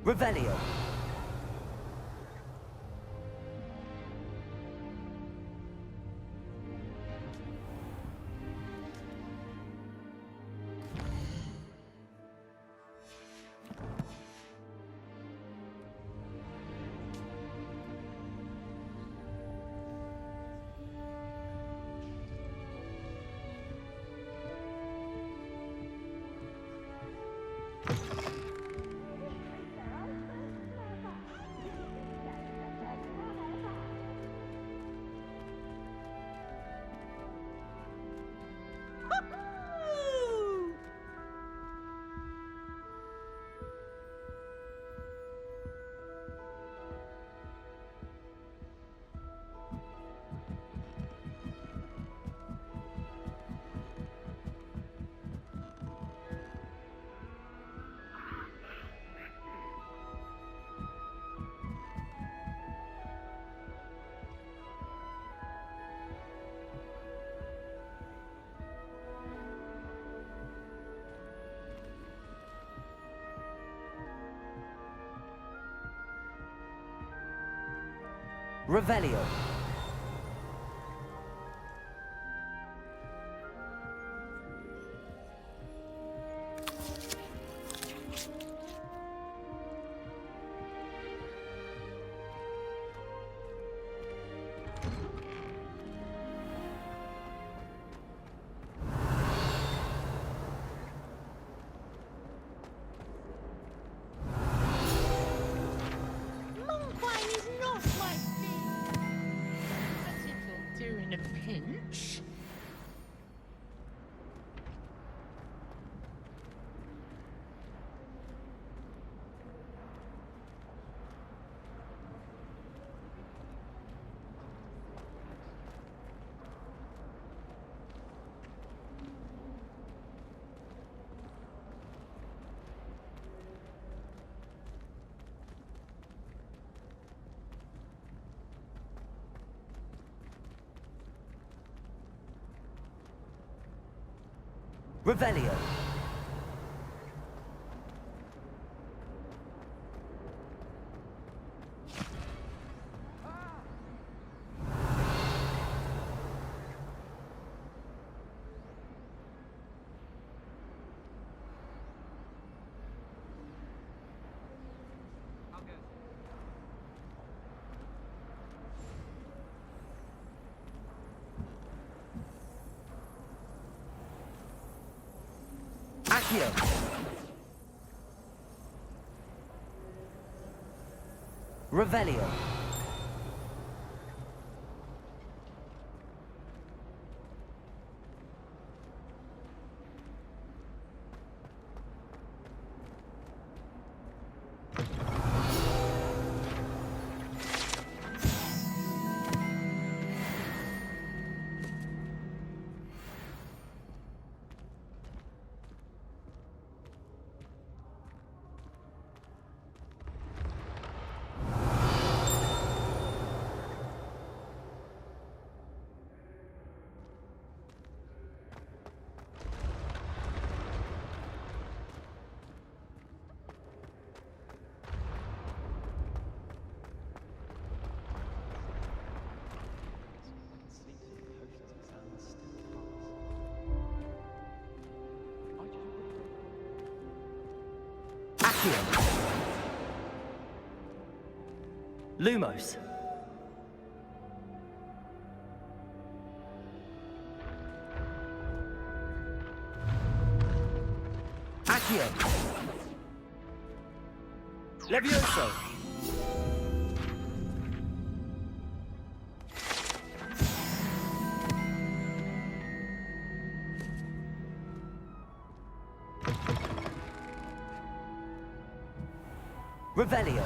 Revelio. Revelio. Revelio. Accio. Revelio. Lumos. Accio. Levioso. Revelio.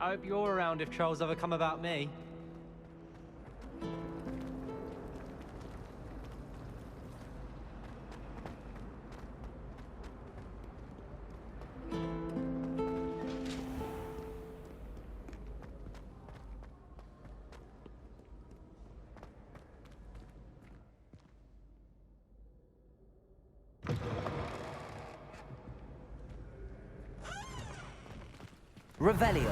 I hope you're around if trolls ever come about me. Revelio.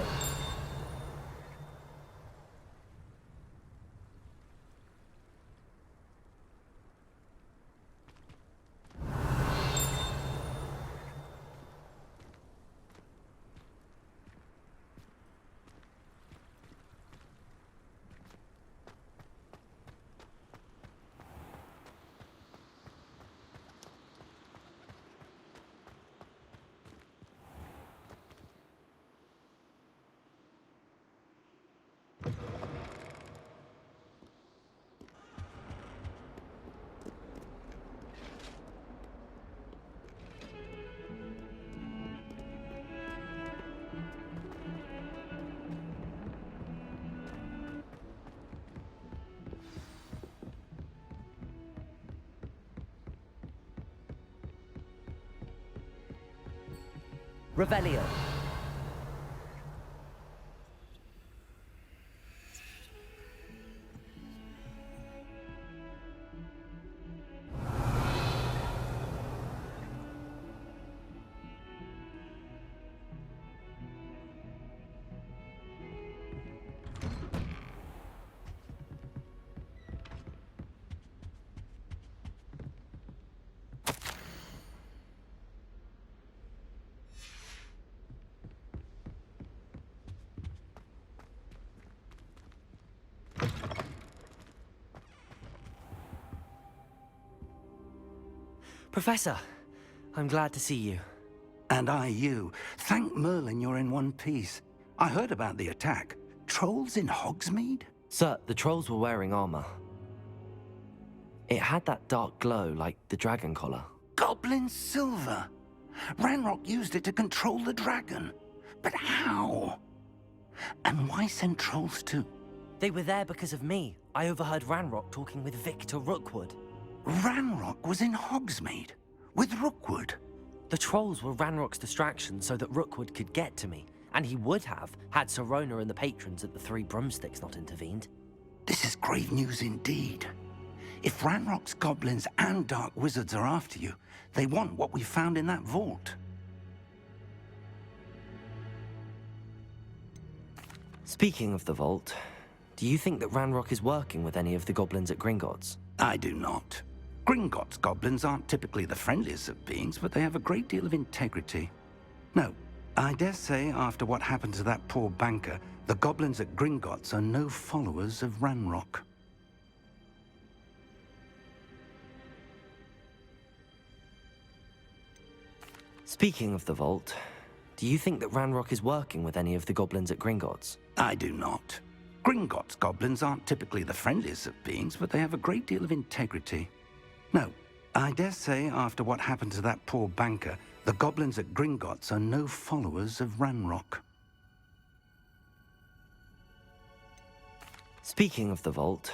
Revelio. Professor, I'm glad to see you. And I you. Thank Merlin you're in one piece. I heard about the attack. Trolls in Hogsmeade? Sir, the trolls were wearing armor. It had that dark glow like the dragon collar. Goblin silver! Ranrock used it to control the dragon. But how? And why send trolls too? They were there because of me. I overheard Ranrock talking with Victor Rookwood. Ranrock was in Hogsmeade? With Rookwood? The trolls were Ranrock's distraction so that Rookwood could get to me. And he would have, had Sirona and the patrons at the Three Broomsticks not intervened. This is grave news indeed. If Ranrock's goblins and dark wizards are after you, they want what we found in that vault. Speaking of the vault, do you think that Ranrock is working with any of the goblins at Gringotts? I do not. Gringotts goblins aren't typically the friendliest of beings, but they have a great deal of integrity. No, I dare say after what happened to that poor banker, the goblins at Gringotts are no followers of Ranrock. Speaking of the vault, do you think that Ranrock is working with any of the goblins at Gringotts? I do not. Gringotts goblins aren't typically the friendliest of beings, but they have a great deal of integrity. No, I dare say after what happened to that poor banker, the goblins at Gringotts are no followers of Ranrock. Speaking of the vault,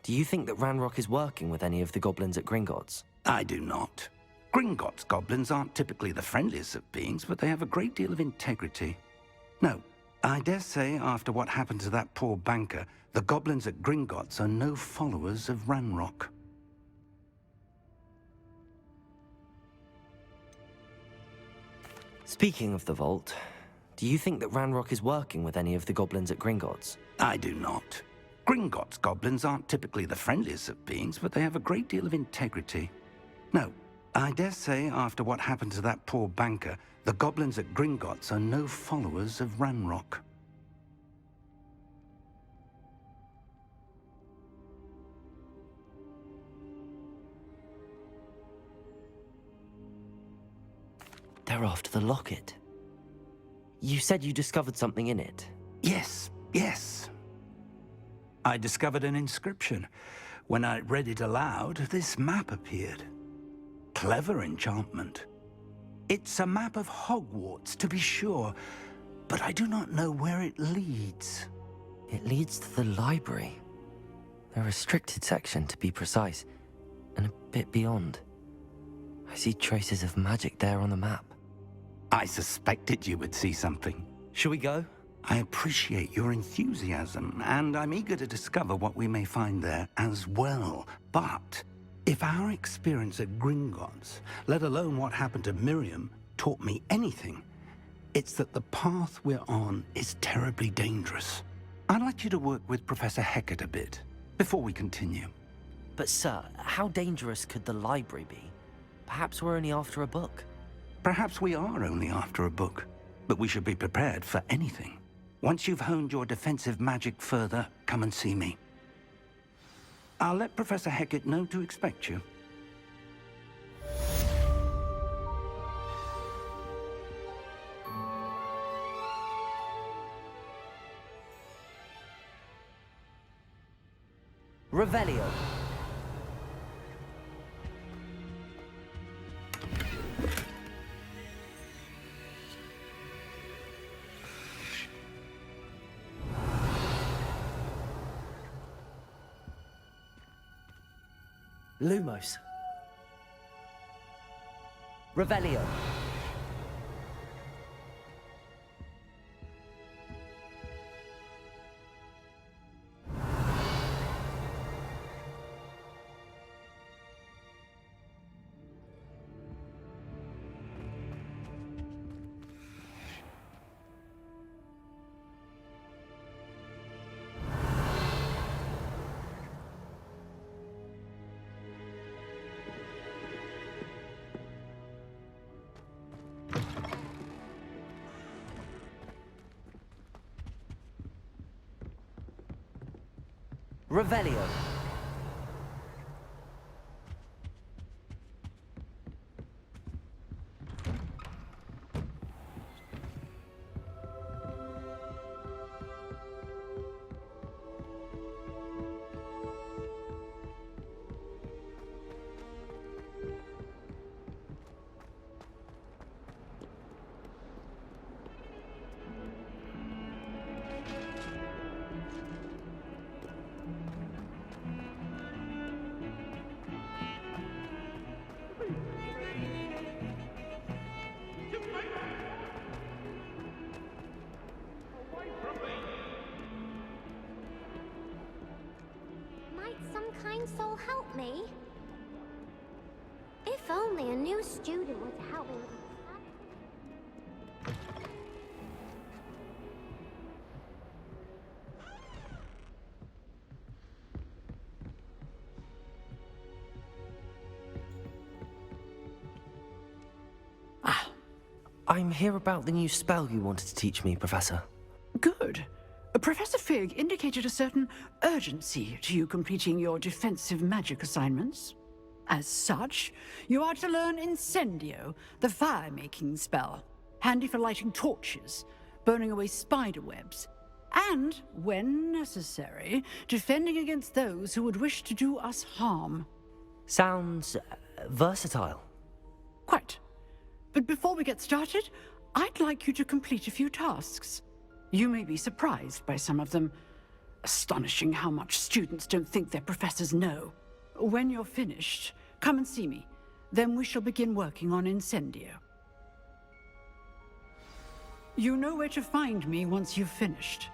do you think that Ranrock is working with any of the goblins at Gringotts? I do not. Gringotts goblins aren't typically the friendliest of beings, but they have a great deal of integrity. No, I dare say after what happened to that poor banker, the goblins at Gringotts are no followers of Ranrock. Speaking of the vault, do you think that Ranrock is working with any of the goblins at Gringotts? I do not. Gringotts goblins aren't typically the friendliest of beings, but they have a great deal of integrity. No, I dare say after what happened to that poor banker, the goblins at Gringotts are no followers of Ranrock. They're after the locket. You said you discovered something in it. Yes. I discovered an inscription. When I read it aloud, this map appeared. Clever enchantment. It's a map of Hogwarts, to be sure, but I do not know where it leads. It leads to the library. The restricted section, to be precise, and a bit beyond. I see traces of magic there on the map. I suspected you would see something. Shall we go? I appreciate your enthusiasm, and I'm eager to discover what we may find there as well. But if our experience at Gringotts, let alone what happened to Miriam, taught me anything, it's that the path we're on is terribly dangerous. I'd like you to work with Professor Hecat a bit before we continue. But sir, how dangerous could the library be? Perhaps we're only after a book. Perhaps we are only after a book, but we should be prepared for anything. Once you've honed your defensive magic further, come and see me. I'll let Professor Hecat know to expect you. Revelio. Lumos. Revelio. Revelio. Kind soul help me? If only a new student were to help me with I'm here about the new spell you wanted to teach me, Professor. Good. Professor Fig indicated a certain urgency to you completing your defensive magic assignments. As such, you are to learn Incendio, the fire-making spell, handy for lighting torches, burning away spider webs, and, when necessary, defending against those who would wish to do us harm. Sounds versatile. Quite. But before we get started, I'd like you to complete a few tasks. You may be surprised by some of them. Astonishing how much students don't think their professors know. When you're finished, come and see me. Then we shall begin working on Incendio. You know where to find me once you've finished.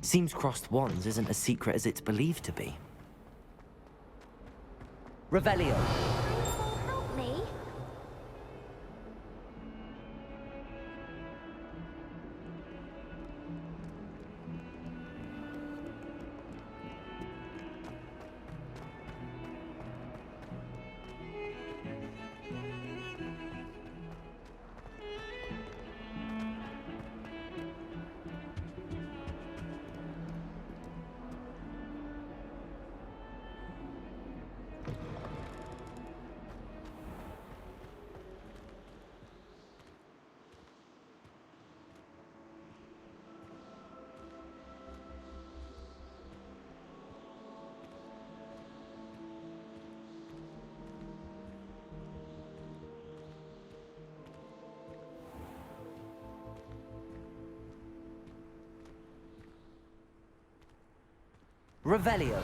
Seems crossed wands isn't as secret as it's believed to be. Revelio. help me? Revelio.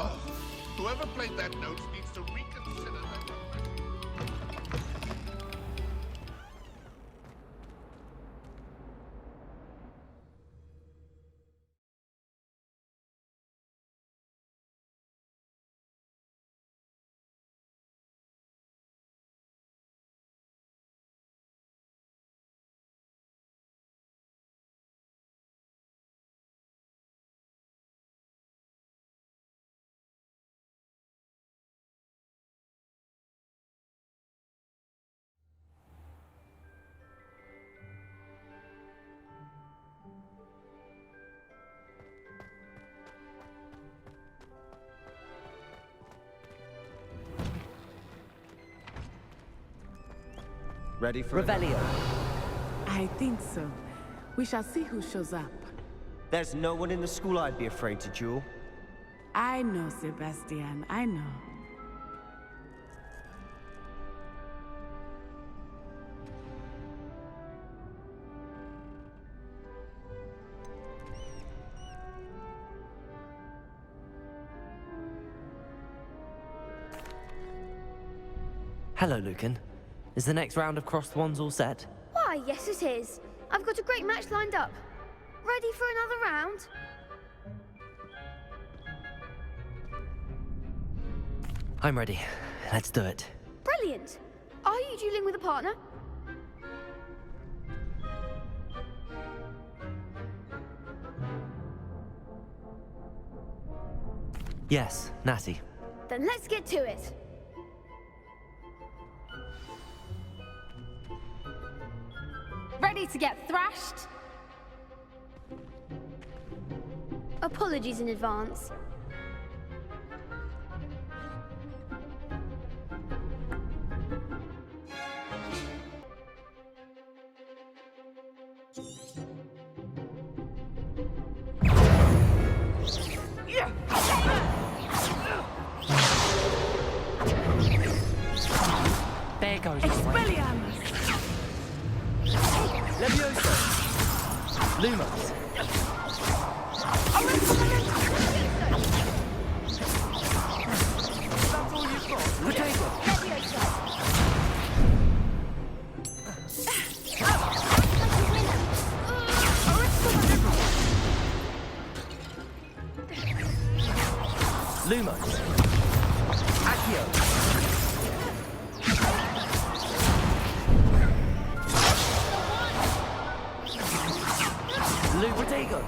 Oh, whoever played that note needs to reconsider their progression. Ready for Revelio. I think so. We shall see who shows up. There's no one in the school I'd be afraid to duel. I know, Sebastian, I know. Hello, Lucan. Is the next round of crossed wands all set? Why, yes it is. I've got a great match lined up. Ready for another round? I'm ready. Let's do it. Brilliant. Are you dueling with a partner? Yes, Natty. Then let's get to it. Ready to get thrashed? Apologies in advance. There goes my friend. Expelliarmus! Levioso! Lumos! That's all you've got? Potato! Lumos! Accio! Lu Potato!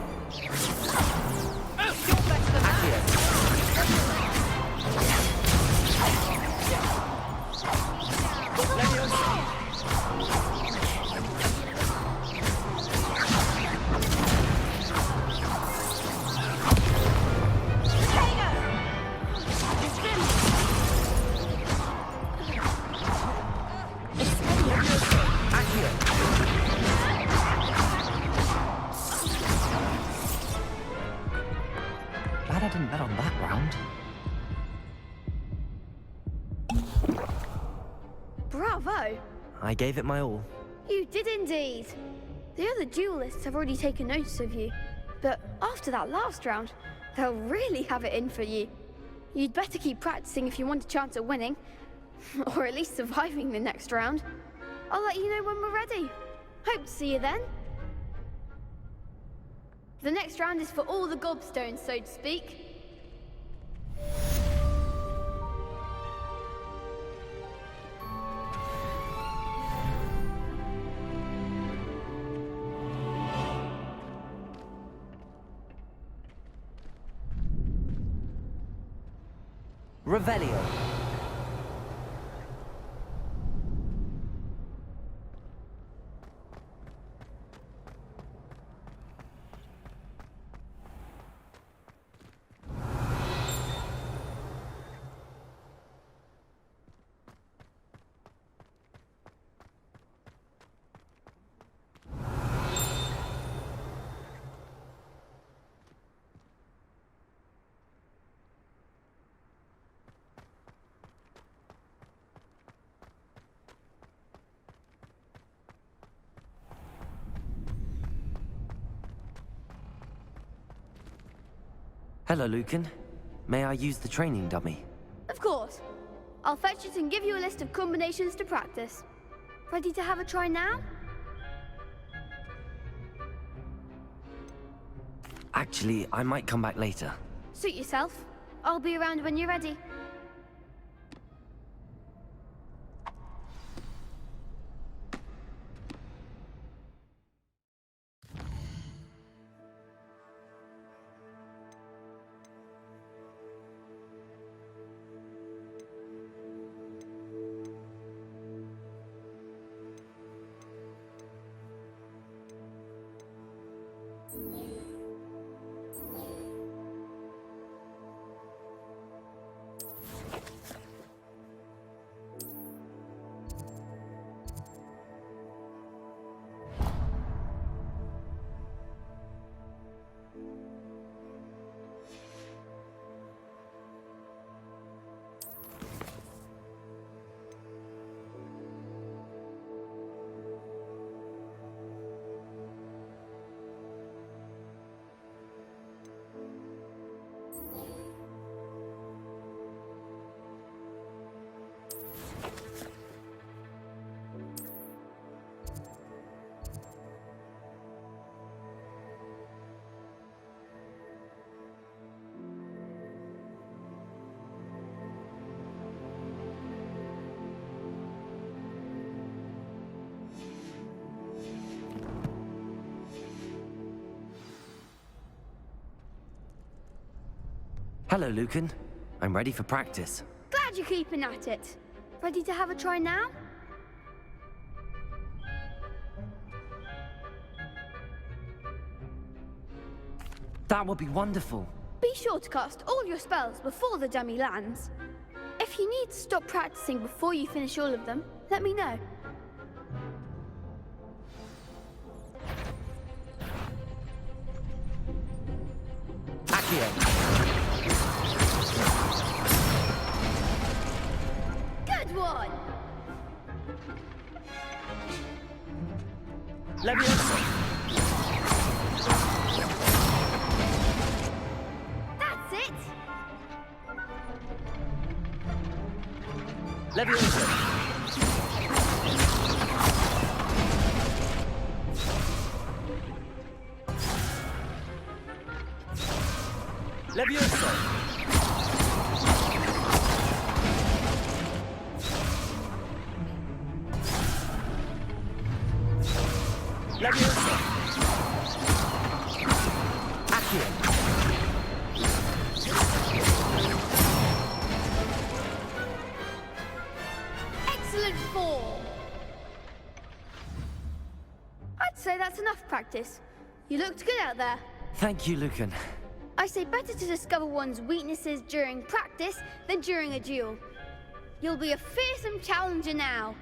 Glad I didn't bet on that round. Bravo! I gave it my all. You did indeed. The other duelists have already taken notice of you, but after that last round, they'll really have it in for you. You'd better keep practicing if you want a chance at winning, or at least surviving the next round. I'll let you know when we're ready. Hope to see you then. The next round is for all the gobstones, so to speak. Revelio. Hello, Lucan. May I use the training dummy? Of course. I'll fetch it and give you a list of combinations to practice. Ready to have a try now? Actually, I might come back later. Suit yourself. I'll be around when you're ready. Hello, Lucan. I'm ready for practice. Glad you're keeping at it. Ready to have a try now? That would be wonderful. Be sure to cast all your spells before the dummy lands. If you need to stop practicing before you finish all of them, let me know. Accio. Good one! Leviosa. That's it! Leviosa. Leviosa. Leviosa. Accio. that's enough practice. You looked good out there. Thank you, Lucan. I say better to discover one's weaknesses during practice than during a duel. You'll be a fearsome challenger now.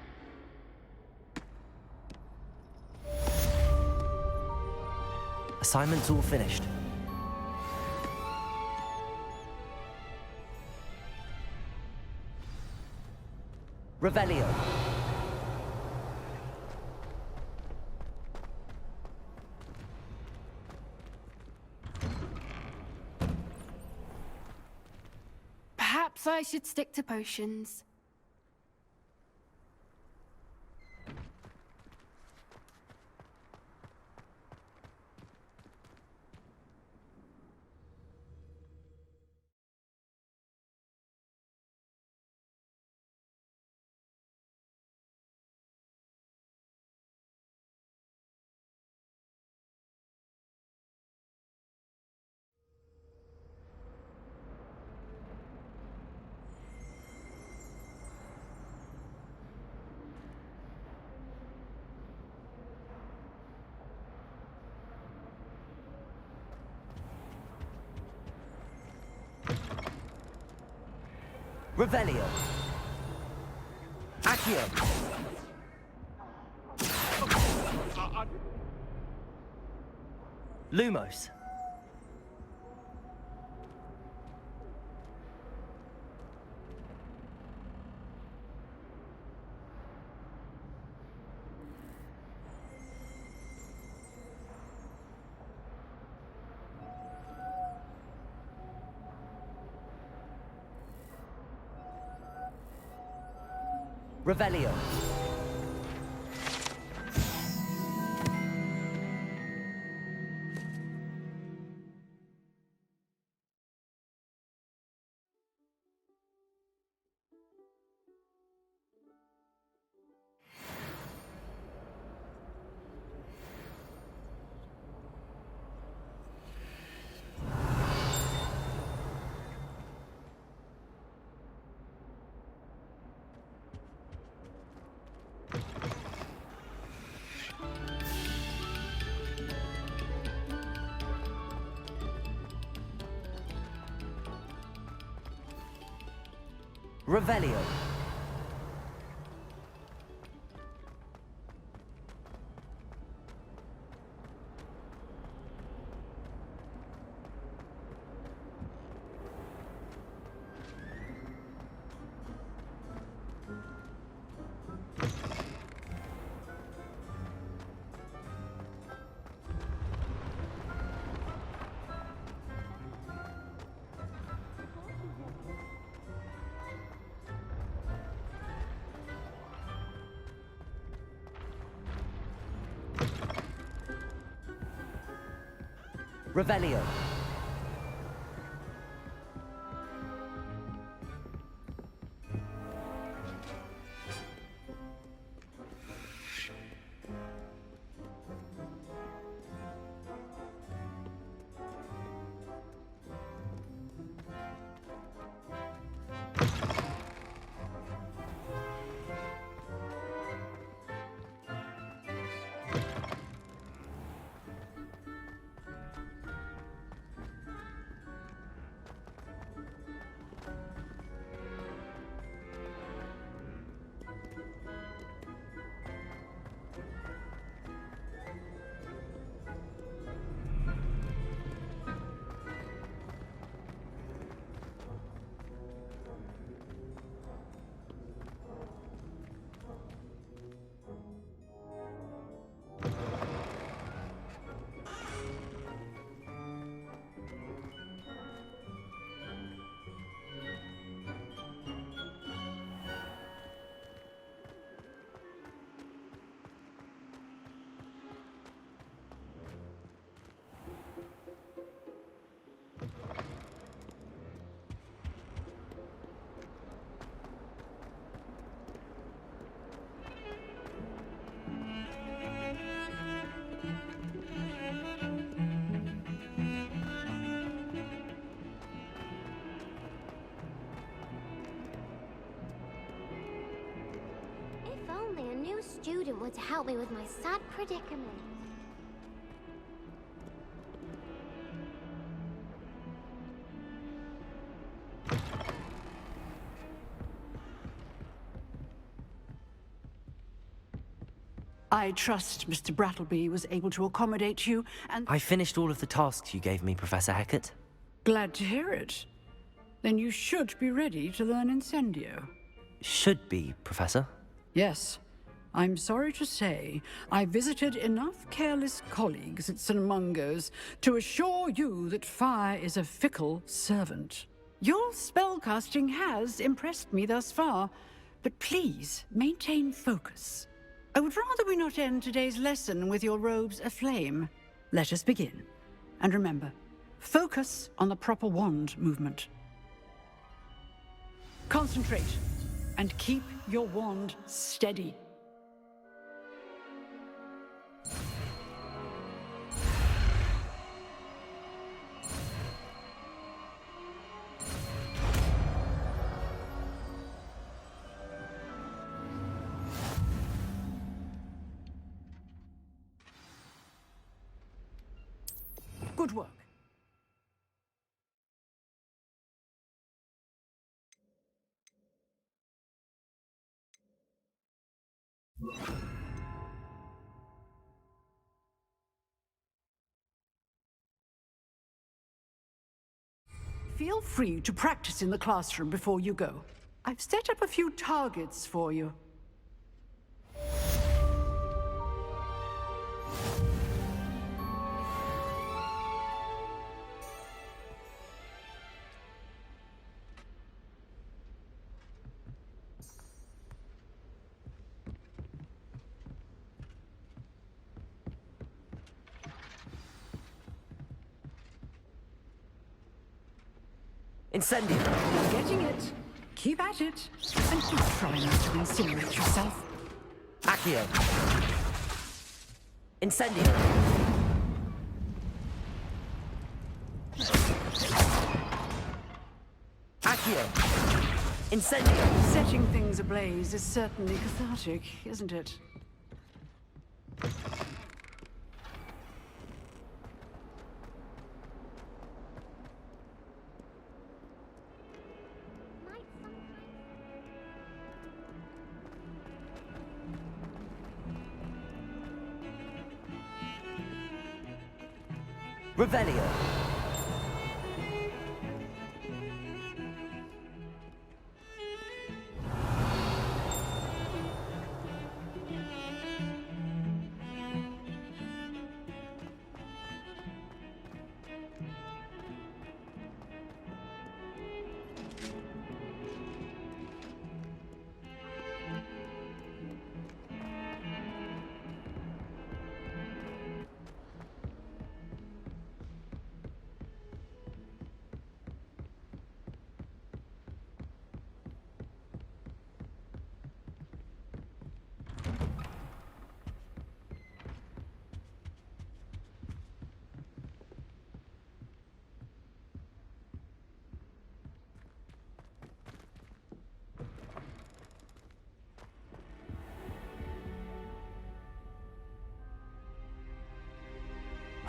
Assignment's all finished. Revelio. Perhaps I should stick to potions. Revelio. Accio. Lumos. Revelio. Revelio. Revelio. If only a new student were to help me with my sad predicament. I trust Mr. Brattleby was able to accommodate you, and I finished all of the tasks you gave me, Professor Hecat. glad to hear it. Then you should be ready to learn Incendio. Should be, Professor. Yes. I'm sorry to say, I visited enough careless colleagues at St. Mungo's to assure you that fire is a fickle servant. Your spellcasting has impressed me thus far, but please maintain focus. I would rather we not end today's lesson with your robes aflame. Let us begin. And remember, focus on the proper wand movement. Concentrate, and keep your wand steady. Good work. Feel free to practice in the classroom before you go. I've set up a few targets for you. Incendio! Getting it. Keep at it. And do try not to incinerate yourself. Accio! Incendio! Accio! Incendio! Setting things ablaze is certainly cathartic, isn't it? Revelio.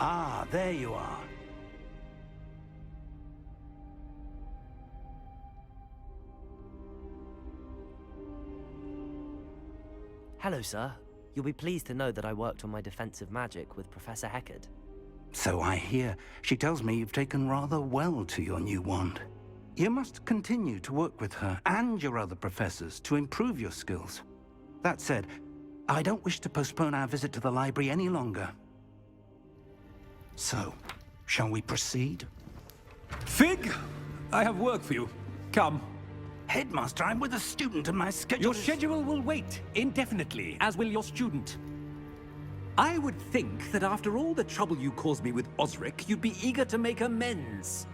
Ah, there you are. Hello, sir. You'll be pleased to know that I worked on my defensive magic with Professor Hecat. So I hear. She tells me you've taken rather well to your new wand. You must continue to work with her and your other professors to improve your skills. That said, I don't wish to postpone our visit to the library any longer. So, shall we proceed? Fig, I have work for you. Come. Headmaster, I'm with a student and my schedule Your schedule will wait indefinitely, as will your student. I would think that after all the trouble you caused me with Osric, you'd be eager to make amends.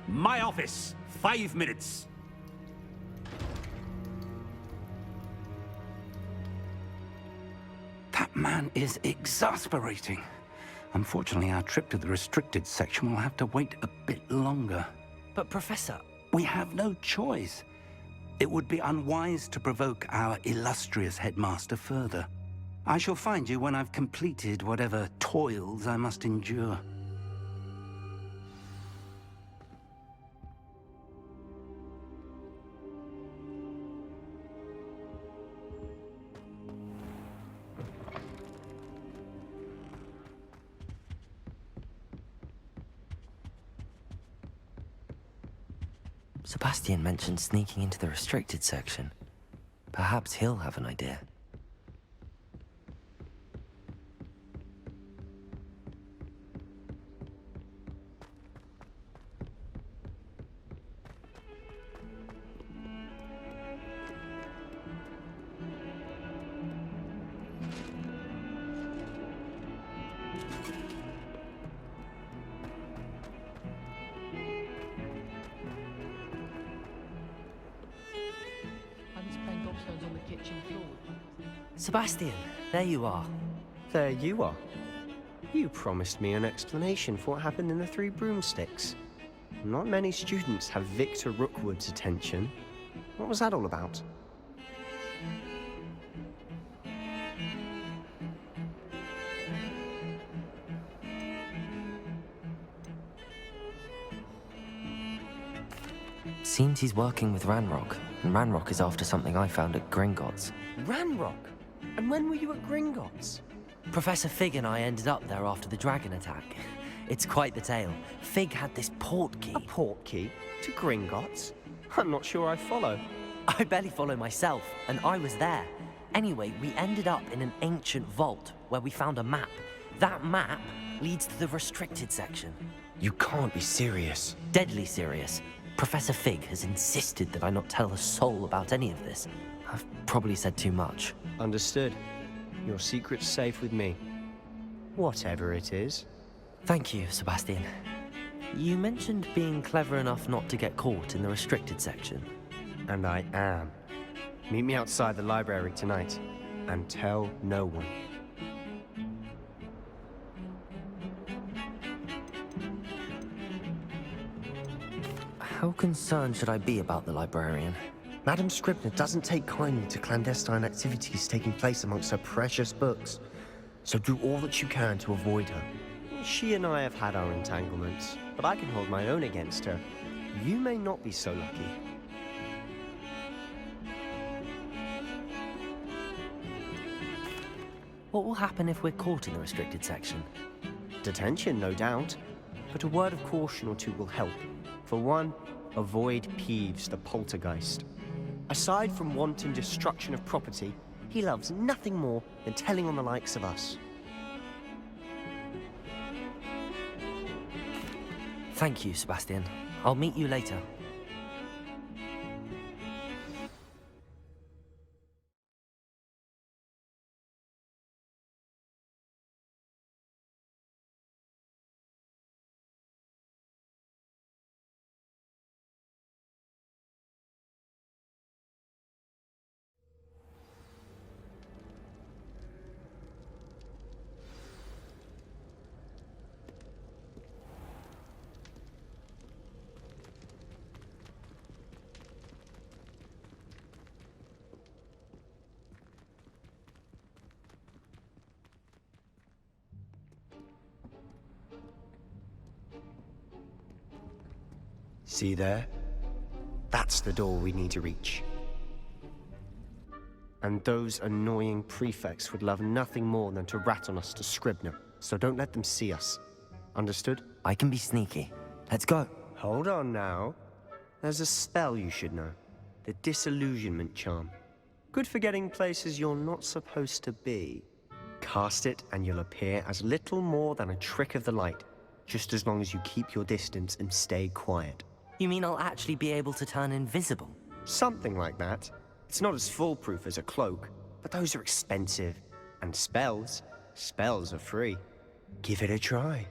My office, 5 minutes. That man is exasperating. Unfortunately, our trip to the restricted section will have to wait a bit longer. But, Professor... We have no choice. It would be unwise to provoke our illustrious headmaster further. I shall find you when I've completed whatever toils I must endure. Sebastian mentioned sneaking into the restricted section. Perhaps he'll have an idea. Sebastian, there you are. There you are. You promised me an explanation for what happened in the Three Broomsticks. Not many students have Victor Rookwood's attention. What was that all about? Seems he's working with Ranrock, and Ranrock is after something I found at Gringotts. Ranrock? And when were you at Gringotts? Professor Fig and I ended up there after the dragon attack. It's quite the tale. Fig had this port key. A port key? To Gringotts? I'm not sure I follow. I barely follow myself, and I was there. Anyway, we ended up in an ancient vault where we found a map. That map leads to the restricted section. You can't be serious. Deadly serious. Professor Fig has insisted that I not tell a soul about any of this. I've probably said too much. Understood. Your secret's safe with me. Whatever it is. Thank you, Sebastian. You mentioned being clever enough not to get caught in the restricted section. And I am. Meet me outside the library tonight, and tell no one. How concerned should I be about the librarian? Madam Scribner doesn't take kindly to clandestine activities taking place amongst her precious books, so do all that you can to avoid her. She and I have had our entanglements, but I can hold my own against her. You may not be so lucky. What will happen if we're caught in the restricted section? Detention, no doubt, but a word of caution or two will help. For one, avoid Peeves, the poltergeist. Aside from wanton destruction of property, he loves nothing more than telling on the likes of us. Thank you, Sebastian. I'll meet you later. See there? That's the door we need to reach. And those annoying prefects would love nothing more than to rat on us to Scribner, so don't let them see us. Understood? I can be sneaky. Let's go. Hold on now. There's a spell you should know. The Disillusionment Charm. Good for getting places you're not supposed to be. Cast it and you'll appear as little more than a trick of the light, just as long as you keep your distance and stay quiet. You mean I'll actually be able to turn invisible? Something like that. It's not as foolproof as a cloak, but those are expensive. And spells are free. Give it a try.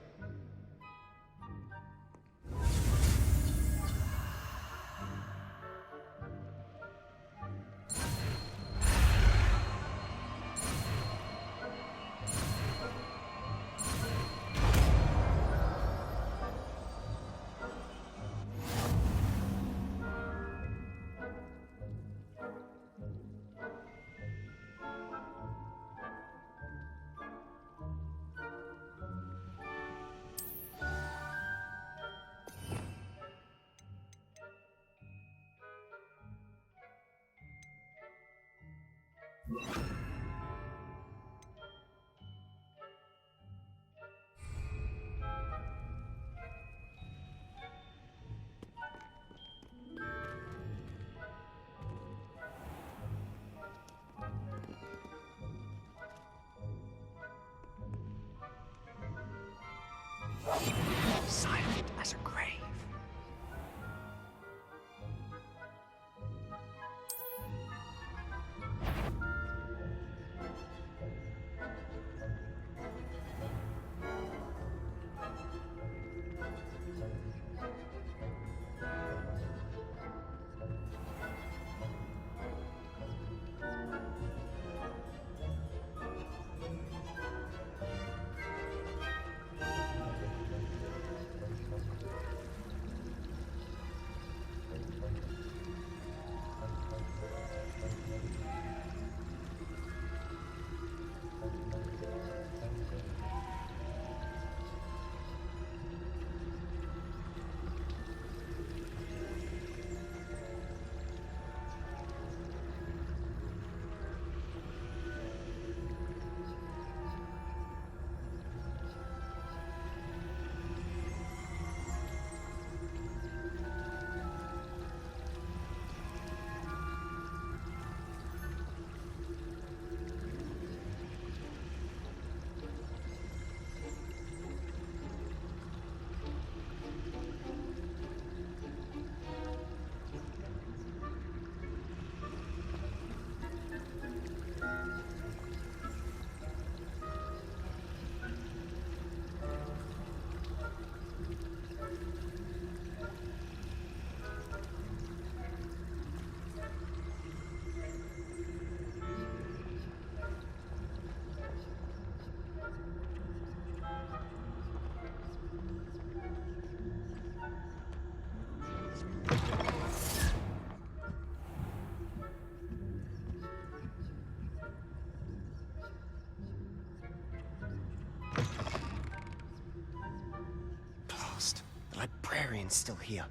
librarian's still here.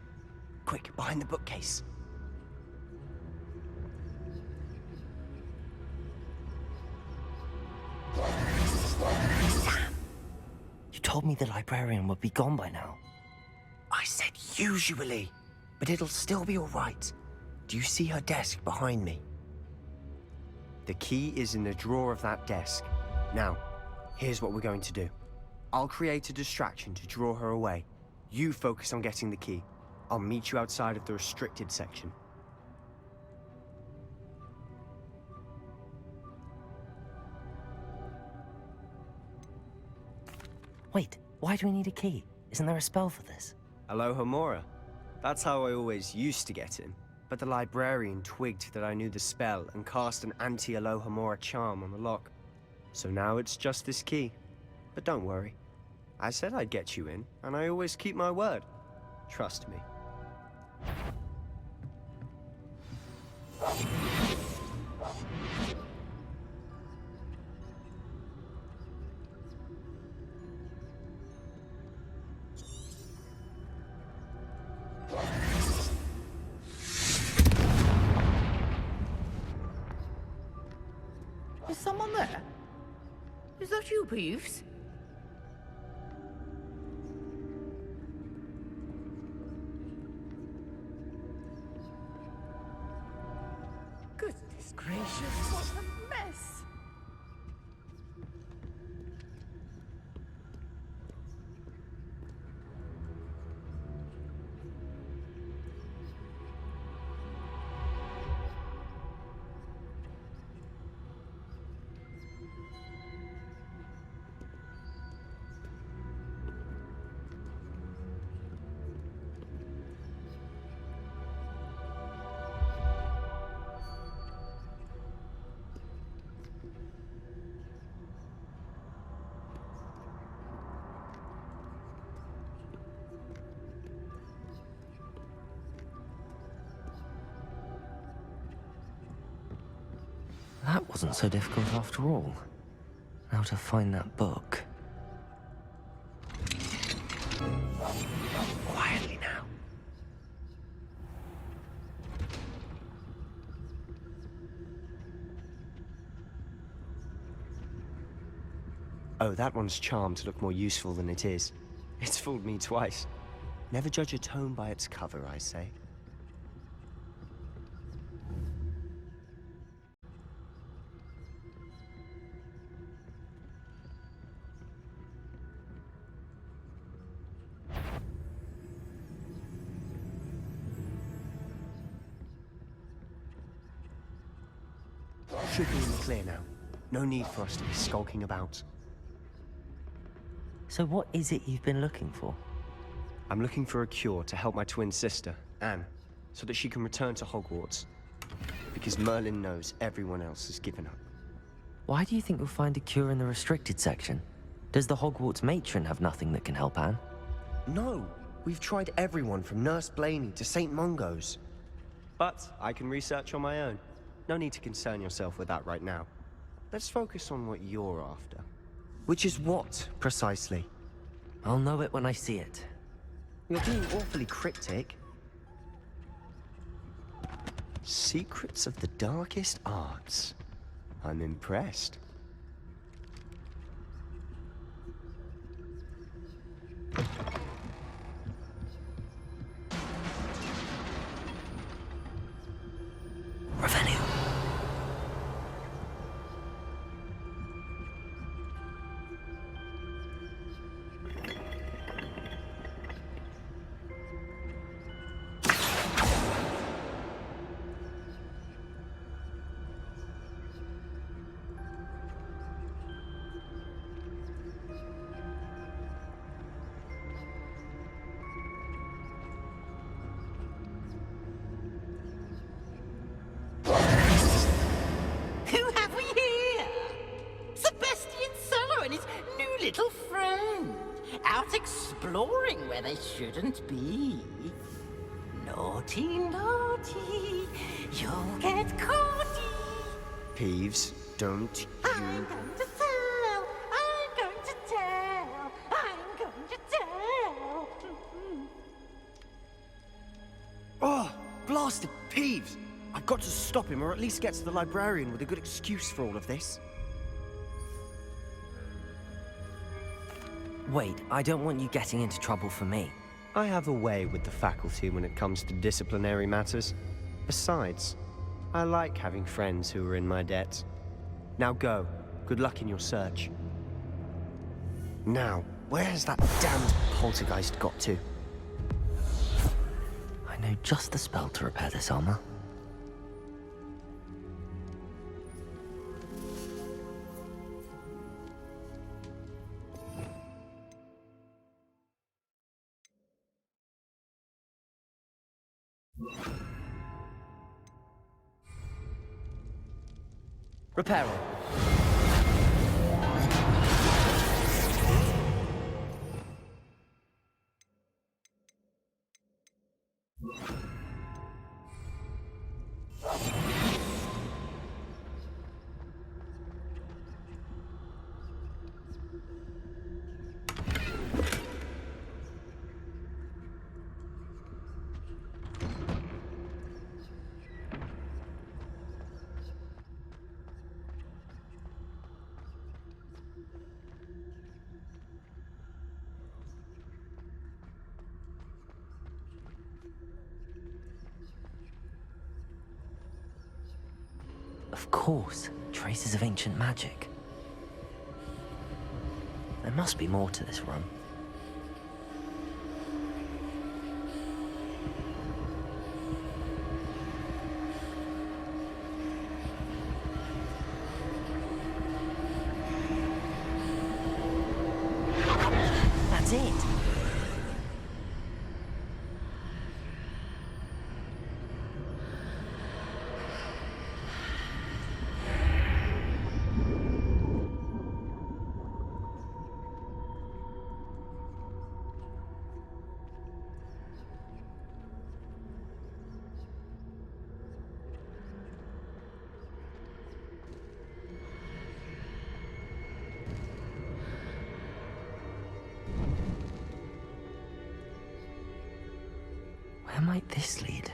Quick, behind the bookcase. Damn! You told me the librarian would be gone by now. I said usually, but it'll still be all right. Do you see her desk behind me? The key is in the drawer of that desk. Now, here's what we're going to do. I'll create a distraction to draw her away. You focus on getting the key. I'll meet you outside of the restricted section. Wait, why do we need a key? Isn't there a spell for this? Alohomora. That's how I always used to get in. But the librarian twigged that I knew the spell and cast an anti-Alohomora charm on the lock. So now it's just this key. But don't worry. I said I'd get you in, and I always keep my word. Trust me. Is someone there? Is that you, Peeves? Goodness gracious, what a mess! That wasn't so difficult after all. Now to find that book. Quietly now. Oh, that one's charmed to look more useful than it is. It's fooled me twice. Never judge a tome by its cover, I say. Should be in the clear now. No need for us to be skulking about. So what is it you've been looking for? I'm looking for a cure to help my twin sister, Anne, so that she can return to Hogwarts. Because Merlin knows everyone else has given up. Why do you think you'll find a cure in the restricted section? Does the Hogwarts matron have nothing that can help Anne? No, we've tried everyone from Nurse Blaney to St. Mungo's. But I can research on my own. No need to concern yourself with that right now. Let's focus on what you're after. Which is what, precisely? I'll know it when I see it. You're being awfully cryptic. Secrets of the darkest arts. I'm impressed. Revelio. Who have we here? Sebastian Sallow and his new little friend, out exploring where they shouldn't be. Naughty, naughty, you'll get caught. Peeves, don't you... I'm going to tell, I'm going to tell, I'm going to tell. blasted Peeves! I've got to stop him, or at least get to the librarian with a good excuse for all of this. Wait, I don't want you getting into trouble for me. I have a way with the faculty when it comes to disciplinary matters. Besides, I like having friends who are in my debt. Now go. Good luck in your search. Now, where has that damned poltergeist got to? I know just the spell to repair this armor. Reparo. Of course, traces of ancient magic. There must be more to this room. That's it! Where might this lead?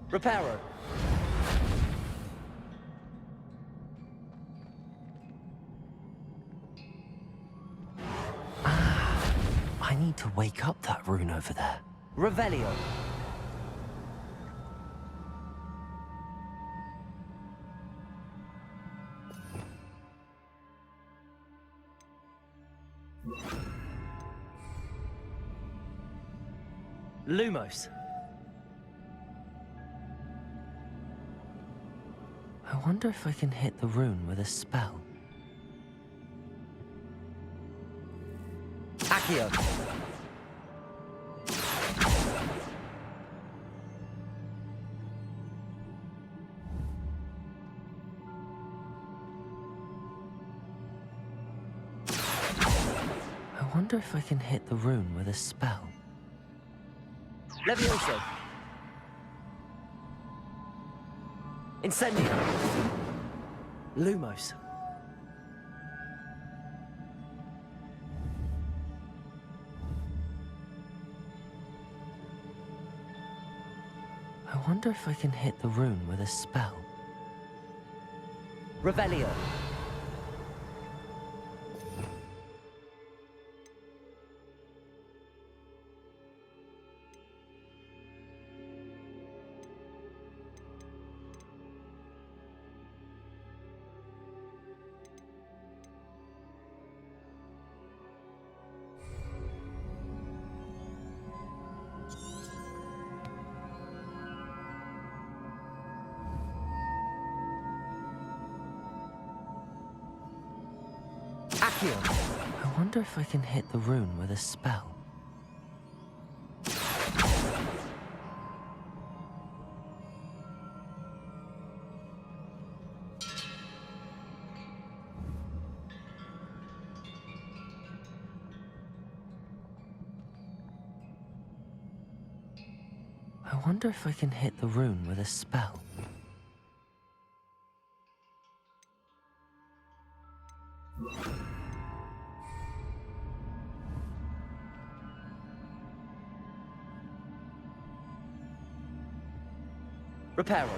Reparo. I need to wake up that rune over there. Revelio. Lumos. I wonder if I can hit the rune with a spell. Accio. I wonder if I can hit the rune with a spell. Levioso. Incendio. Lumos. I wonder if I can hit the rune with a spell. Revelio. Accio. I wonder if I can hit the rune with a spell. I wonder if I can hit the rune with a spell. Reparo.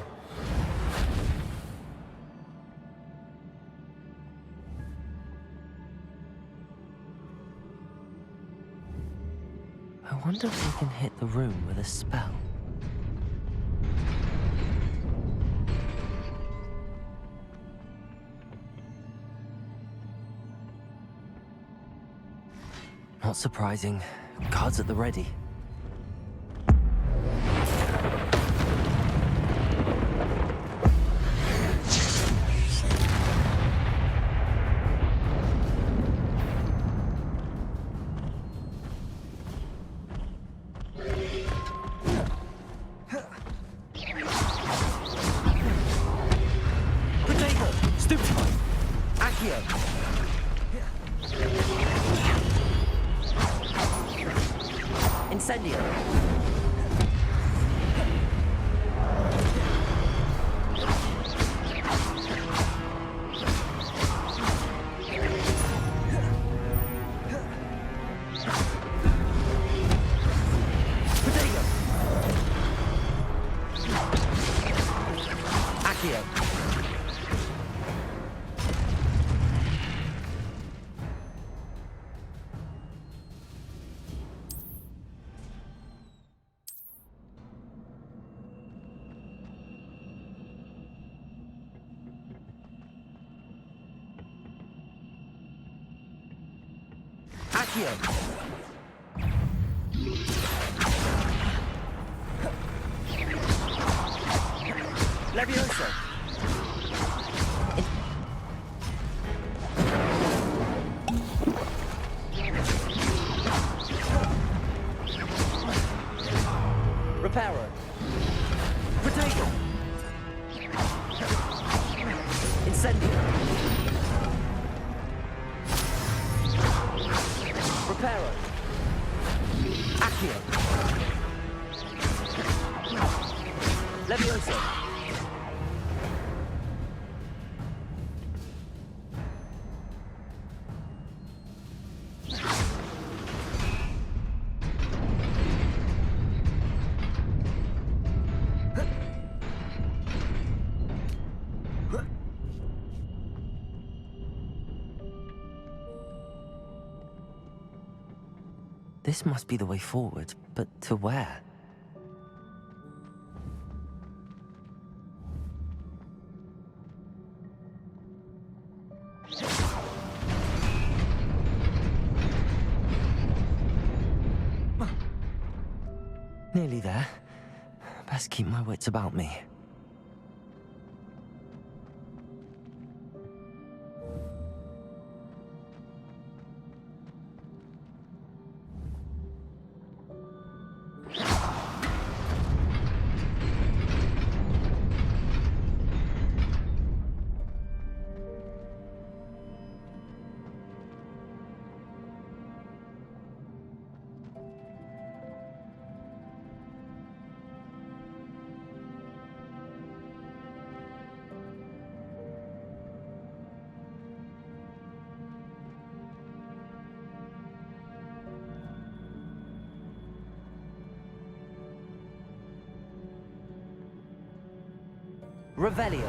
I wonder if I can hit the rune with a spell. Not surprising. Guards at the ready. Incendio. Protego. Accio. Accio. Levioso. Reparo. Protego. Incendio. Reparo. Accio. Levioso. This must be the way forward, but to where? Nearly there. Best keep my wits about me. Revelio.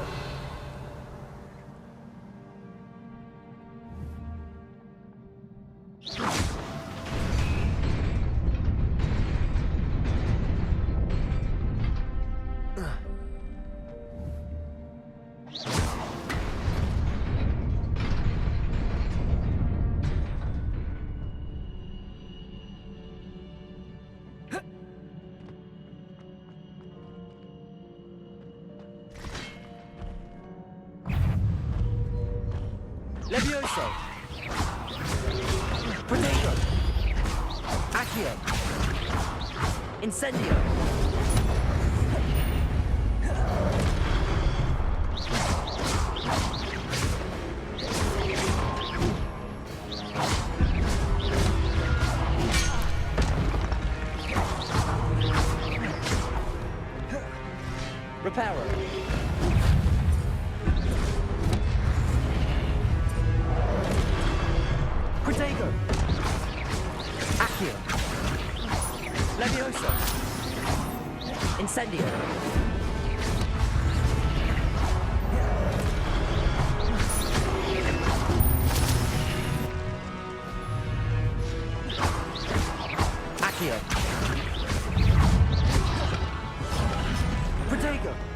Levioso. Accio. Incendio. Reparo. Protego. Accio. Levioso. Incendio. Accio. Protego.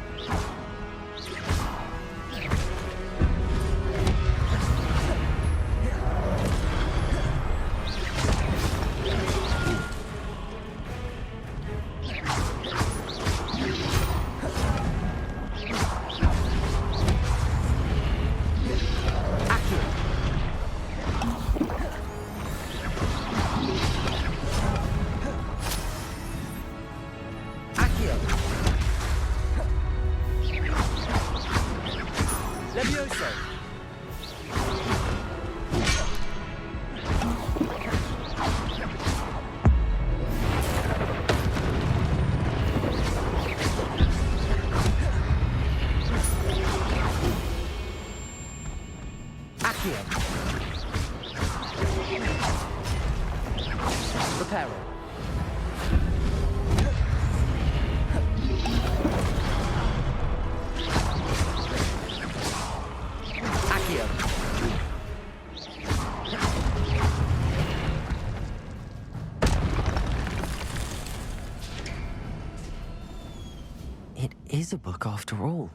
Levioso. Accio. Reparo. Accio. It is a book after all.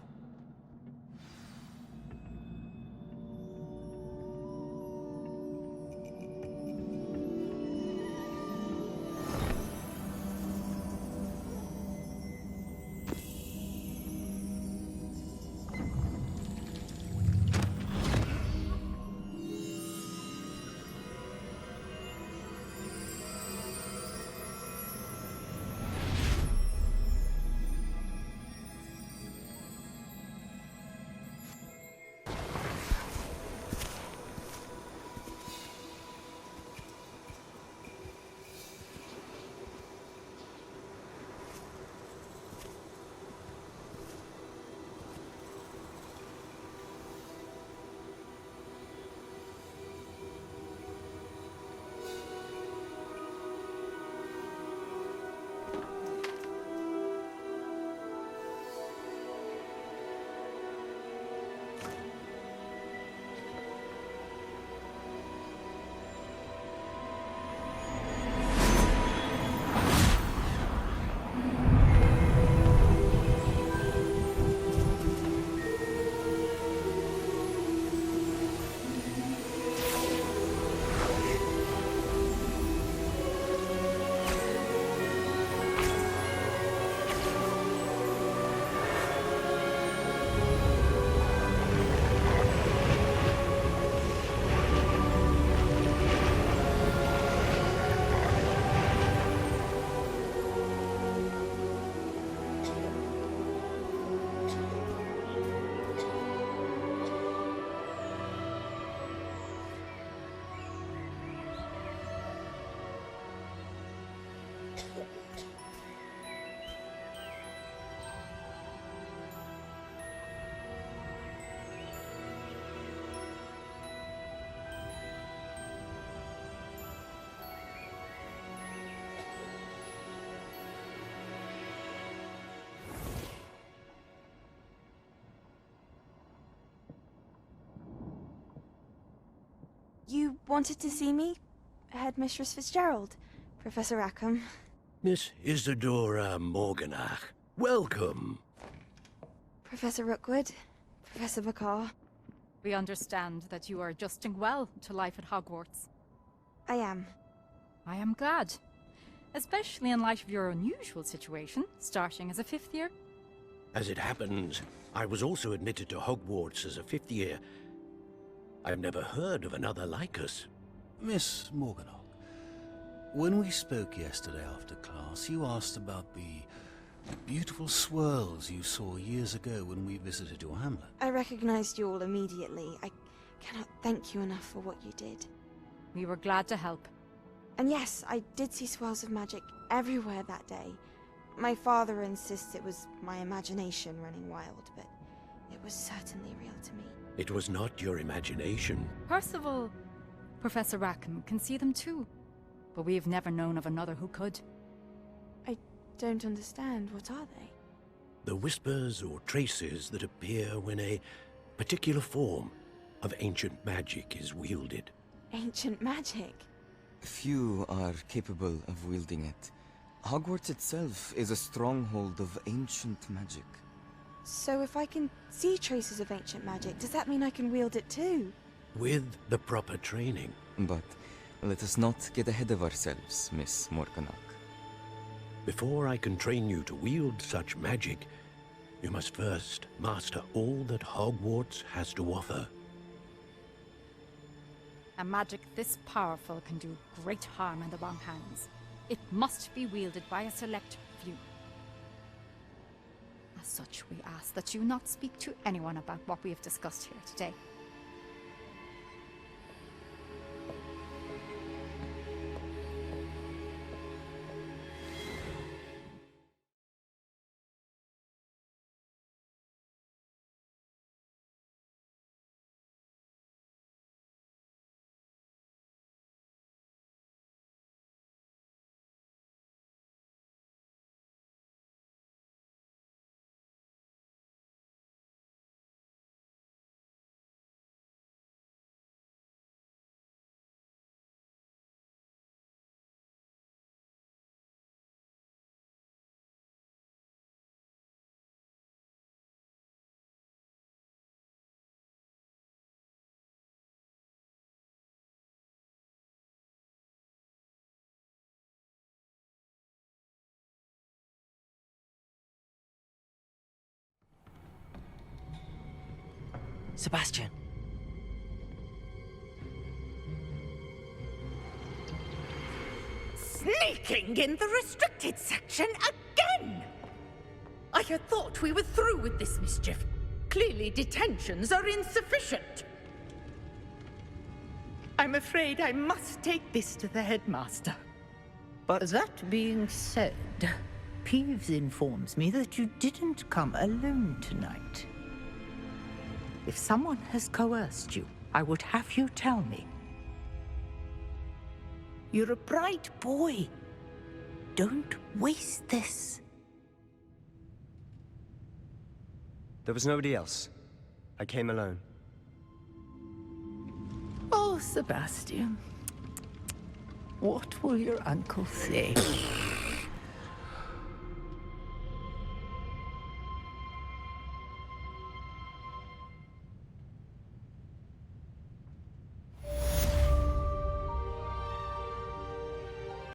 You wanted to see me? Headmistress Fitzgerald, Professor Rackham. Miss Isadora Morganach, welcome. Professor Rookwood, Professor Bacar. We understand that you are adjusting well to life at Hogwarts. I am. I am glad. Especially in light of your unusual situation, starting as a 5th year. As it happens, I was also admitted to Hogwarts as a 5th year. I've never heard of another like us. Miss Morganach, when we spoke yesterday after class, you asked about the beautiful swirls you saw years ago when we visited your hamlet. I recognized you all immediately. I cannot thank you enough for what you did. We were glad to help. And yes, I did see swirls of magic everywhere that day. My father insists it was my imagination running wild, but it was certainly real to me. It was not your imagination. Percival, Professor Rackham can see them too. But we've never known of another who could. I don't understand. What are they? The whispers or traces that appear when a particular form of ancient magic is wielded. Ancient magic? Few are capable of wielding it. Hogwarts itself is a stronghold of ancient magic. So if I can see traces of ancient magic, does that mean I can wield it too? With the proper training. But let us not get ahead of ourselves, Miss Morganach. Before I can train you to wield such magic, you must first master all that Hogwarts has to offer. A magic this powerful can do great harm in the wrong hands. It must be wielded by a select few. As such, we ask that you not speak to anyone about what we have discussed here today. Sebastian. Sneaking in the restricted section again! I had thought we were through with this mischief. Clearly detentions are insufficient. I'm afraid I must take this to the headmaster. But that being said, Peeves informs me that you didn't come alone tonight. If someone has coerced you, I would have you tell me. You're a bright boy. Don't waste this. There was nobody else. I came alone. Oh, Sebastian. What will your uncle say?